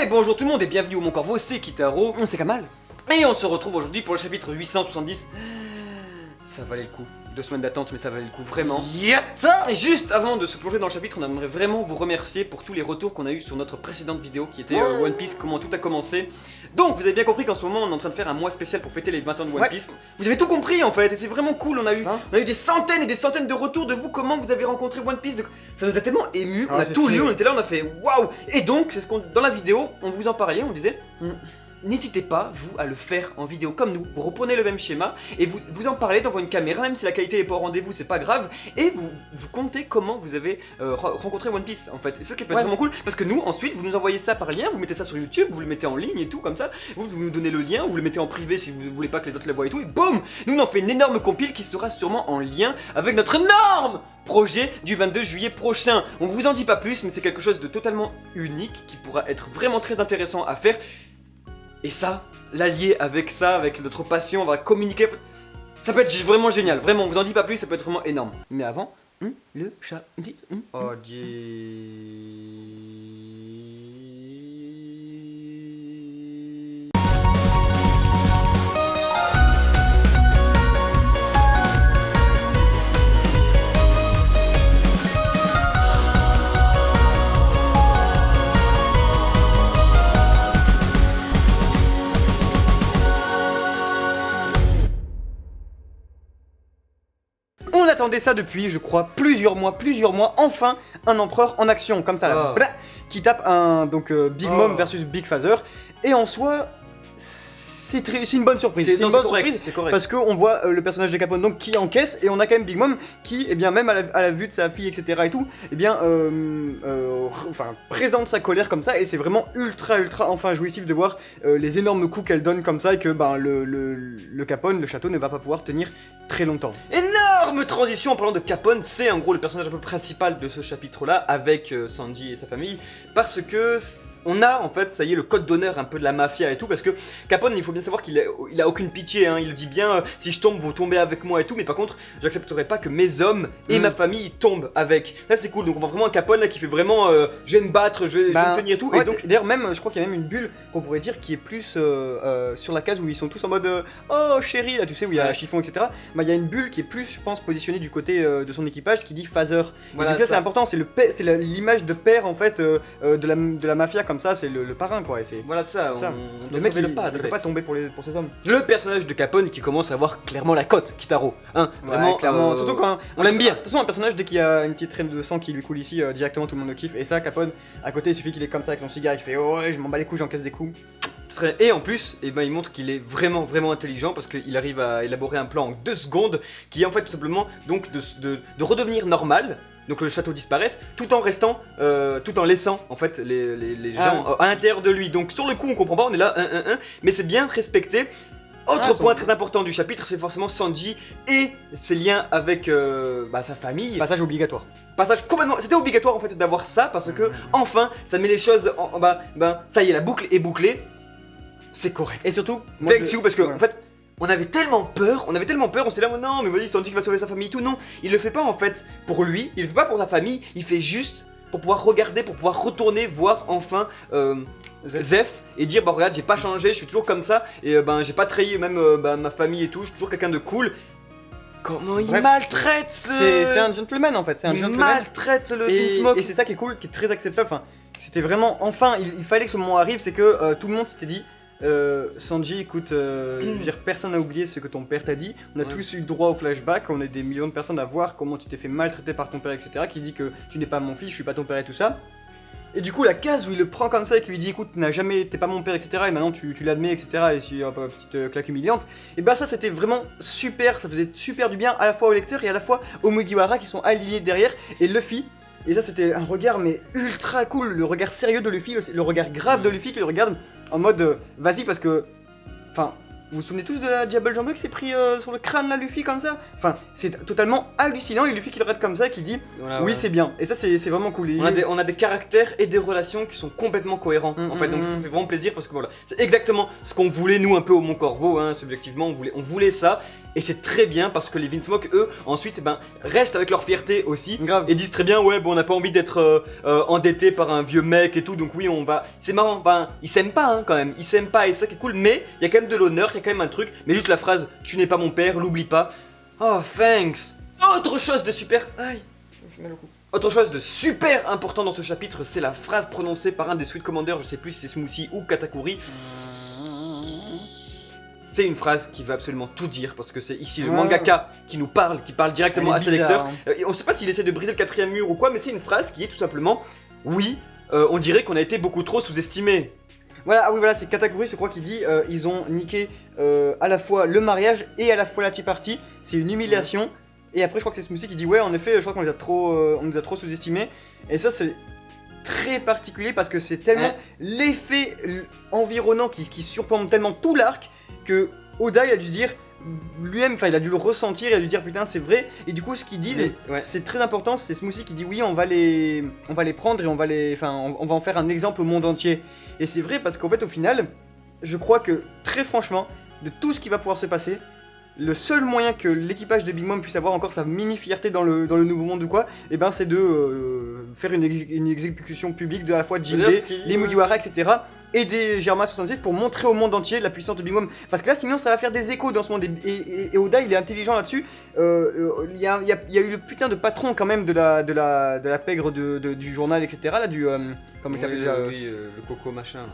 Et bonjour tout le monde et bienvenue au Mon Corvo, c'est Kitaro, c'est Kamal. Et on se retrouve aujourd'hui pour le chapitre 870. Ça valait le coup. 2 semaines d'attente mais ça valait le coup vraiment. Et juste avant de se plonger dans le chapitre, on aimerait vraiment vous remercier pour tous les retours qu'on a eu sur notre précédente vidéo qui était One Piece, comment tout a commencé. Donc vous avez bien compris qu'en ce moment on est en train de faire un mois spécial pour fêter les 20 ans de One Piece. Vous avez tout compris en fait et c'est vraiment cool, on a eu des centaines et des centaines de retours de vous, comment vous avez rencontré One Piece. Ça nous a tellement ému, on a tout lu, on était là, on a fait waouh. Et donc c'est ce qu'on, dans la vidéo, on vous en parlait, on disait n'hésitez pas, vous, à le faire en vidéo comme nous. Vous reprenez le même schéma et vous en parlez devant une caméra, même si la qualité n'est pas au rendez-vous, c'est pas grave. Et vous comptez comment vous avez rencontré One Piece, en fait. Et ça qui peut être vraiment cool, parce que nous, ensuite, vous nous envoyez ça par lien, vous mettez ça sur YouTube, vous le mettez en ligne et tout, comme ça. Vous nous donnez le lien, vous le mettez en privé si vous voulez pas que les autres le voient et tout. Et boum, nous, on en fait une énorme compile qui sera sûrement en lien avec notre énorme projet du 22 juillet prochain. On vous en dit pas plus, mais c'est quelque chose de totalement unique qui pourra être vraiment très intéressant à faire. Et ça, l'allier avec ça, avec notre passion, on va communiquer. Ça peut être vraiment génial, vraiment, on vous en dit pas plus, ça peut être vraiment énorme. Mais avant, le chapitre. Oh On attendait ça depuis, je crois, plusieurs mois, enfin un empereur en action, comme ça là, qui tape un Big Mom versus Big Father, et en soi, c'est une bonne surprise. C'est une bonne surprise parce qu'on voit le personnage de Capone donc qui encaisse, et on a quand même Big Mom qui, eh bien, même à la vue de sa fille, etc. et tout, eh bien, présente sa colère comme ça, et c'est vraiment ultra enfin jouissif de voir les énormes coups qu'elle donne comme ça, et que le Capone, le château, ne va pas pouvoir tenir très longtemps. Énorme transition en parlant de Capone, c'est en gros le personnage un peu principal de ce chapitre-là, avec Sanji et sa famille, parce que on a en fait, ça y est, le code d'honneur un peu de la mafia et tout, parce que Capone, il faut bien savoir qu'il a aucune pitié, hein, il le dit bien, si je tombe, vous tombez avec moi et tout, mais par contre, j'accepterai pas que mes hommes et ma famille tombent avec. Là c'est cool, donc on voit vraiment un Capone là qui fait vraiment, je vais me battre, je vais me tenir et tout, et donc d'ailleurs même, je crois qu'il y a même une bulle qu'on pourrait dire qui est plus sur la case où ils sont tous en mode oh chérie, là tu sais, où il y a chiffon, etc. Bah il y a une bulle qui est plus, je pense, positionnée du côté de son équipage qui dit Father. Voilà, donc ça c'est important, c'est l'image de père en fait de la mafia, comme ça, c'est le parrain quoi. Et c'est voilà ça, le mec il ne peut pas tomber pour ses hommes. Le personnage de Capone qui commence à avoir clairement la cote, Kitaro, hein, vraiment clairement, surtout quand on l'aime bien. De toute façon, un personnage, dès qu'il y a une petite traîne de sang qui lui coule ici, directement tout le monde le kiffe. Et ça, Capone, à côté, il suffit qu'il est comme ça avec son cigare, il fait oh ouais, je m'en bats les couilles, j'encaisse des coups. Et en plus, eh ben, il montre qu'il est vraiment intelligent, parce qu'il arrive à élaborer un plan en 2 secondes qui est en fait tout simplement donc de redevenir normal. Donc le château disparaisse, tout en restant, tout en laissant en fait les gens à l'intérieur de lui. Donc sur le coup on comprend pas, on est là, mais c'est bien respecté. Autre point très important du chapitre, c'est forcément Sanji et ses liens avec sa famille. Passage obligatoire. Passage complètement, c'était obligatoire en fait d'avoir ça, parce que enfin ça met les choses ça y est, la boucle est bouclée. C'est correct. Et surtout, parce que en fait, on avait tellement peur, on s'est là, oh non, mais vas-y, Sanji qui va sauver sa famille, tout, non. Il le fait pas en fait pour lui, il le fait pas pour sa famille, il fait juste pour pouvoir regarder, pour pouvoir retourner voir enfin Zeph et dire bah regarde, j'ai pas changé, je suis toujours comme ça, et j'ai pas trahi même ma famille et tout, je suis toujours quelqu'un de cool. Comment il maltraite c'est un gentleman en fait, c'est un gentleman. Il maltraite le Finsmoke. Et c'est ça qui est cool, qui est très acceptable, enfin, c'était vraiment, enfin, il fallait que ce moment arrive, c'est que tout le monde s'était dit Sanji, écoute, je veux dire, personne n'a oublié ce que ton père t'a dit. On a tous eu droit au flashback, on est des millions de personnes à voir comment tu t'es fait maltraiter par ton père, etc. Qui dit que tu n'es pas mon fils, je suis pas ton père et tout ça. Et du coup, la case où il le prend comme ça et qui lui dit écoute, t'es pas mon père, etc. Et maintenant tu l'admets, etc. Et sur une petite claque humiliante. Et ça c'était vraiment super, ça faisait super du bien à la fois au lecteur et à la fois aux Mugiwara qui sont alignés derrière. Et Luffy. Et ça c'était un regard mais ultra cool, le regard sérieux de Luffy, le regard grave de Luffy qui le regarde en mode vas-y, parce que, enfin, Vous vous souvenez tous de la Diable Jambe qui s'est pris sur le crâne là, Luffy, comme ça? Enfin, c'est totalement hallucinant, et Luffy qui le regarde comme ça et qui dit voilà, oui, ouais. c'est bien. Et ça, c'est vraiment cool. On a des caractères et des relations qui sont complètement cohérents, en fait, donc ça fait vraiment plaisir parce que voilà, c'est exactement ce qu'on voulait nous un peu au Mont Corvo, hein, subjectivement, on voulait ça, et c'est très bien parce que les Vinsmoke, eux, ensuite, ben, restent avec leur fierté aussi, grave. et disent très bien, ouais, bon, on n'a pas envie d'être endetté par un vieux mec et tout, donc oui, on va. C'est marrant, ben, ils s'aiment pas, hein, quand même, ils s'aiment pas, et c'est ça qui est cool, mais il y a quand même de l'honneur, il y a quand même un truc, mais juste la phrase, tu n'es pas mon père, l'oublie pas. Oh, thanks. Autre chose de super. Aïe, je fais mal au cou. Autre chose de super important dans ce chapitre, c'est la phrase prononcée par un des Sweet Commanders, je sais plus si c'est Smoothie ou Katakuri. C'est une phrase qui veut absolument tout dire, parce que c'est ici le mangaka qui nous parle, qui parle directement à ses lecteurs. On sait pas s'il essaie de briser le quatrième mur ou quoi, mais c'est une phrase qui est tout simplement oui, on dirait qu'on a été beaucoup trop sous-estimé. Voilà, ah oui, voilà, c'est Katakuri, je crois, qui dit ils ont niqué à la fois le mariage et à la fois la tea party, c'est une humiliation. Et après, je crois que c'est Smoothie qui dit ouais, en effet, je crois qu'on on nous a trop sous-estimés. Et ça, c'est très particulier parce que c'est tellement l'effet environnant qui surplombe tellement tout l'arc que Oda il a dû dire lui-même, enfin il a dû le ressentir, il a dû dire putain c'est vrai, et du coup ce qu'ils disent c'est très important, c'est Smoothie qui dit oui on va les prendre et on va en faire un exemple au monde entier. Et c'est vrai parce qu'en fait au final, je crois que très franchement, de tout ce qui va pouvoir se passer, le seul moyen que l'équipage de Big Mom puisse avoir encore sa mini fierté dans le nouveau monde ou quoi, et ben c'est de faire une exécution publique de à la fois Jinbei, les Mugiwara, etc. et des Germa 66 pour montrer au monde entier la puissance de Big Mom. Parce que là sinon ça va faire des échos dans ce monde, et Oda il est intelligent là-dessus. Il y a eu le putain de patron quand même de la pègre du journal, etc. là du... comment il s'appelle déjà le coco machin là.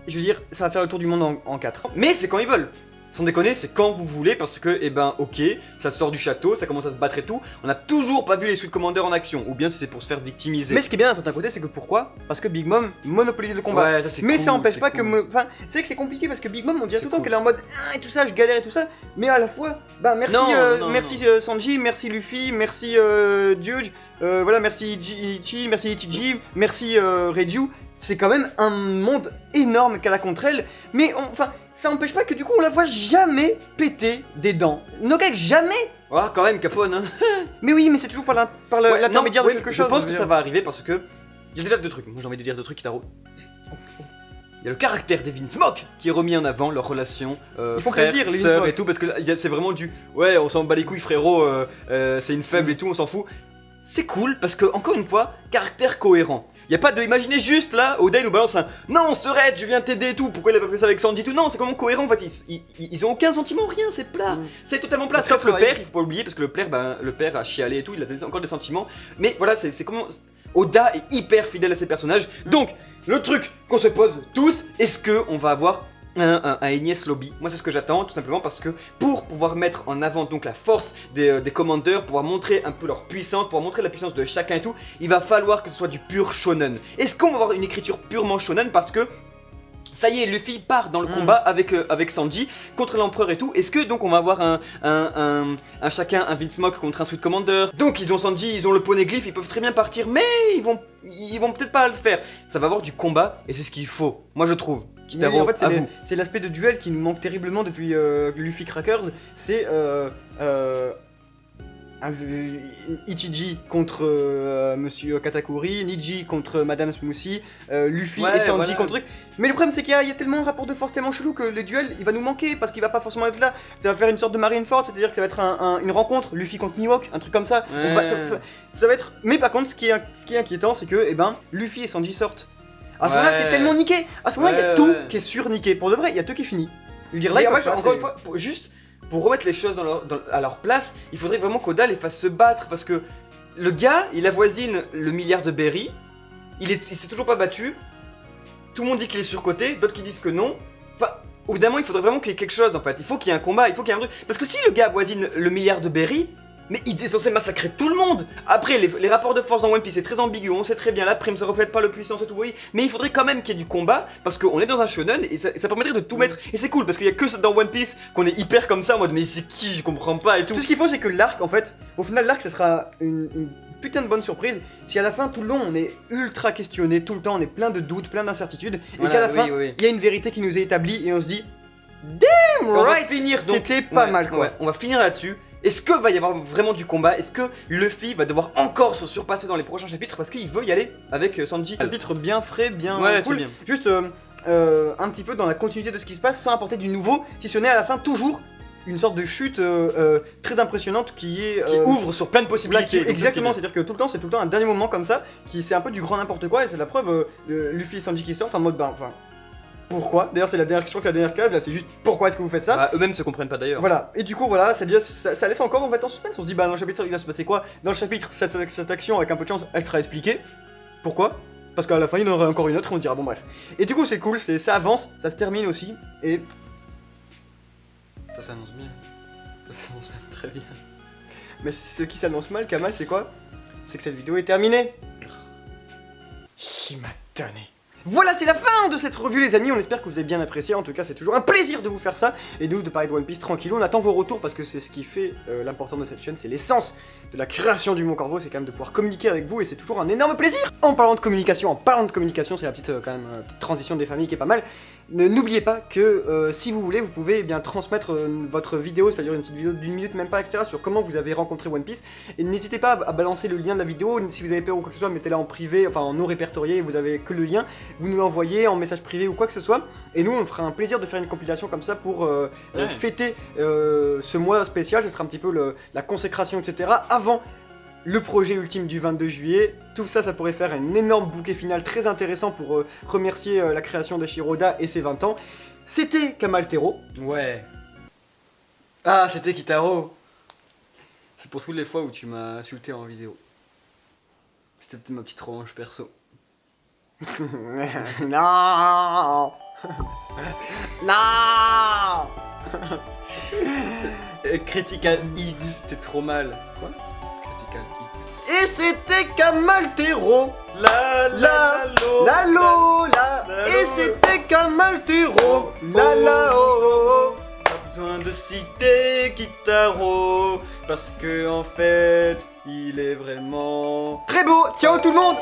Je veux dire, ça va faire le tour du monde en 4. Mais c'est quand ils veulent. Sans déconner, c'est quand vous voulez, parce que, eh ben, ok, ça sort du château, ça commence à se battre et tout. On a toujours pas vu les Sweet Commanders en action, ou bien si c'est pour se faire victimiser. Mais ce qui est bien d'un certain côté, c'est que pourquoi? Parce que Big Mom monopolise le combat. Ouais, ça c'est mais cool, ça empêche pas cool. que... Enfin, c'est vrai que c'est compliqué parce que Big Mom, on dirait tout le temps cool. qu'elle est en mode et tout ça, je galère et tout ça. Mais à la fois, bah merci, merci Sanji, merci Luffy, merci Judge, voilà, merci Ichi, merci Ichiji, merci Reiju. C'est quand même un monde énorme qu'elle a contre elle, mais enfin, ça empêche pas que du coup on la voit jamais péter des dents. Nogak, jamais. Ah, quand même, Capone, hein. Mais oui, mais c'est toujours par l'intermédiaire de quelque chose. Je pense que ça va arriver parce que il y a déjà deux trucs. Moi j'ai envie de dire deux trucs, Kitaro. Il y a le caractère des Vinsmoke qui est remis en avant, leur relation, frère, plaisir, les sœur Vinsmoke. et tout, parce que c'est vraiment du ouais, on s'en bat les couilles, frérot, c'est une faible et tout, on s'en fout. C'est cool parce que, encore une fois, caractère cohérent. Y a pas de imaginer juste là, Oda il nous balance un non, Serette, je viens t'aider et tout, pourquoi il a pas fait ça avec Sanji et tout. Non, c'est comment cohérent en fait, ils ont aucun sentiment, rien, c'est plat, c'est totalement plat, sauf le père, il faut pas oublier, parce que le père a chialé et tout, il a encore des sentiments, mais voilà, c'est comment Oda est hyper fidèle à ses personnages. Donc, le truc qu'on se pose tous, est-ce que on va avoir un Enies Lobby? Moi c'est ce que j'attends, tout simplement parce que pour pouvoir mettre en avant donc la force des commandeurs, pouvoir montrer un peu leur puissance, pouvoir montrer la puissance de chacun et tout, il va falloir que ce soit du pur shonen. Est-ce qu'on va avoir une écriture purement shonen parce que ça y est, Luffy part dans le combat avec Sanji contre l'empereur et tout. Est-ce que donc on va avoir un chacun, un Vinsmoke contre un Sweet Commander? Donc ils ont Sanji, ils ont le poneglyph, ils peuvent très bien partir, mais ils vont peut-être pas le faire. Ça va avoir du combat et c'est ce qu'il faut, moi je trouve. Oui, en fait, c'est l'aspect de duel qui nous manque terriblement depuis Luffy Crackers. C'est Ichiji contre Monsieur Katakuri, Niji contre Madame Smoothie, Luffy et Sanji contre truc. Mais le problème c'est qu'il y a tellement un rapport de force tellement chelou que le duel il va nous manquer parce qu'il va pas forcément être là. Ça va faire une sorte de Marineford, c'est-à-dire que ça va être une rencontre, Luffy contre Mihawk, un truc comme ça. Ça va être. Mais par contre, ce qui est inquiétant, c'est que Luffy et Sanji sortent. À ce moment-là, c'est tellement niqué. À ce moment-là, il y a tout qui est surniqué. Pour de vrai, il y a tout qui est fini. Je veux dire, là, encore une fois, pour remettre les choses à leur place, il faudrait vraiment qu'Oda les fasse se battre parce que le gars, il avoisine le milliard de berry, il s'est toujours pas battu, tout le monde dit qu'il est surcoté, d'autres qui disent que non. Enfin, au bout d'un moment, il faudrait vraiment qu'il y ait quelque chose en fait. Il faut qu'il y ait un combat, il faut qu'il y ait un truc. Parce que si le gars avoisine le milliard de berry, mais il est censé massacrer tout le monde. Après, les rapports de force dans One Piece c'est très ambigu, on sait très bien, la prime ça reflète pas le puissance et tout, oui. Mais il faudrait quand même qu'il y ait du combat, parce qu'on est dans un shonen et ça permettrait de tout mettre. Et c'est cool, parce qu'il y a que ça dans One Piece qu'on est hyper comme ça, en mode mais c'est qui, je comprends pas et tout. Tout ce qu'il faut c'est que l'arc en fait, au final l'arc ça sera une putain de bonne surprise si à la fin tout le long on est ultra questionné, tout le temps on est plein de doutes, plein d'incertitudes, et qu'à la fin il y a une vérité qui nous est établie et on se dit Damn On va right. finir donc. C'était pas Ouais, mal quoi. ouais, on va finir là-dessus. Est-ce que va y avoir vraiment du combat? Est-ce que Luffy va devoir encore se surpasser dans les prochains chapitres parce qu'il veut y aller avec Sanji? Chapitre bien frais, bien Ouais, cool. c'est bien. Juste un petit peu dans la continuité de ce qui se passe sans apporter du nouveau, si ce n'est à la fin toujours une sorte de chute très impressionnante qui est Qui ouvre sur plein de là, possibilités. donc exactement, c'est c'est-à-dire que tout le temps c'est tout le temps un dernier moment comme ça qui c'est un peu du grand n'importe quoi et c'est la preuve Luffy et Sanji qui sortent en mode enfin pourquoi? D'ailleurs c'est la dernière, je crois que la dernière case là c'est juste pourquoi est-ce que vous faites ça? bien. Bah, eux-mêmes se comprennent pas d'ailleurs. Voilà, et du coup voilà, ça laisse encore en fait en suspense, on se dit bah dans le chapitre il va se passer quoi? Dans le chapitre cette action avec un peu de chance elle sera expliquée. Pourquoi? Parce qu'à la fin il y en aura encore une autre et on dira bon bref. Et du coup c'est cool, ça avance, ça se termine aussi et Ça s'annonce bien. Ça s'annonce même très bien. mais ce qui s'annonce mal Kamal c'est quoi? C'est que cette vidéo est terminée. Shimatane. Voilà, c'est la fin de cette revue les amis, on espère que vous avez bien apprécié, en tout cas c'est toujours un plaisir de vous faire ça, et nous de parler de One Piece tranquillou, on attend vos retours parce que c'est ce qui fait l'important de cette chaîne, c'est l'essence de la création du Mon Corbeau, c'est quand même de pouvoir communiquer avec vous et c'est toujours un énorme plaisir. En parlant de communication, c'est la petite, quand même, petite transition des familles qui est pas mal, n'oubliez pas que si vous voulez, vous pouvez bien transmettre votre vidéo, c'est-à-dire une petite vidéo d'une minute, même pas, etc., sur comment vous avez rencontré One Piece. Et n'hésitez pas à balancer le lien de la vidéo, si vous avez peur ou quoi que ce soit, mettez-la en privé, enfin en non répertorié, et vous avez que le lien, vous nous l'envoyez en message privé ou quoi que ce soit. Et nous, on fera un plaisir de faire une compilation comme ça pour fêter ce mois spécial, ce sera un petit peu la consécration, etc., avant le projet ultime du 22 juillet, tout ça, ça pourrait faire un énorme bouquet final très intéressant pour remercier la création d'Ashiroda et ses 20 ans. C'était Kamaltero. Ouais. Ah, c'était Kitaro. C'est pour toutes les fois où tu m'as insulté en vidéo. C'était peut-être ma petite revanche perso. Non. Non. Critical Hit, c'était trop mal. Quoi? Critical Hit. Et c'était Kamaltero. La La la Lola. Et c'était Kamaltero. La la oh oh. Pas besoin de citer Kitaro, parce que en fait, il est vraiment Très beau. Ciao tout le monde.